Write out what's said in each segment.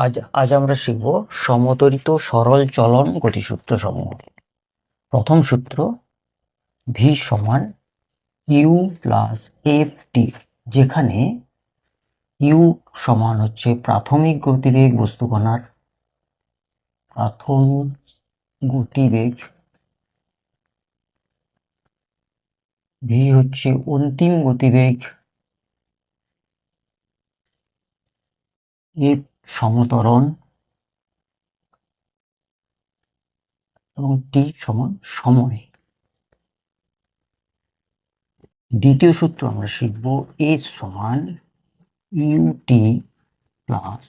আজ আজ আমরা শিখব সমতরিত সরল চলন গতিসূত্র সমূহ। প্রথম সূত্র ভি সমান ইউ প্লাস এফ টি, যেখানে ইউ সমান হচ্ছে প্রাথমিক গতিবেগ বস্তুকণার প্রাথমিক গতিবেগ, ভি হচ্ছে অন্তিম গতিবেগ, এফ সমত্বরণ এবং টি সমান সময়। দ্বিতীয় সূত্র আমরা শিখব এস সমান u t plus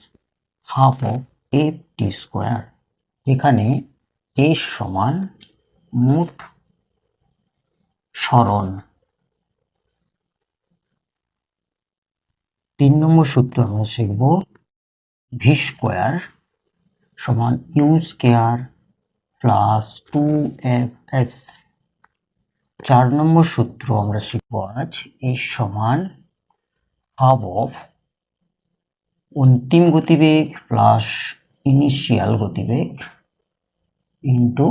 half of f t square, যেখানে এস সমান মোট সরণ। 3 নম্বর সূত্র আমরা শিখব ভি স্কোয়ার সমান ইউ স্কোয়ার প্লাস 2fs। 4 নম্বর সূত্র আমরা শিখব আজ এস সমান হাফ অফ অন্তিম গতিবেগ প্লাস ইনিশিয়াল গতিবেগ ইন্টু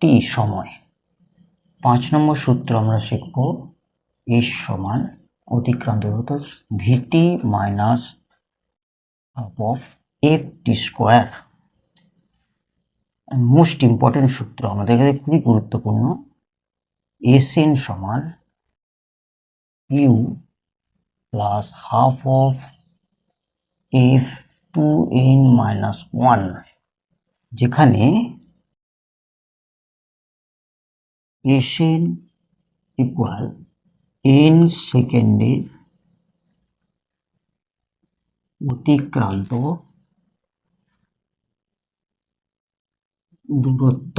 টি সময়। 5 নম্বর সূত্র আমরা শিখব এস সমান অতিক্রান্ত v t minus half of f t square. Most important সূত্র আমাদের কাছে খুবই গুরুত্বপূর্ণ, এস এন সমান u plus half of f two n minus one, যেখানে এস এন ইকুয়াল এন সেকেন্ডে অতিক্রান্ত দূরত্ব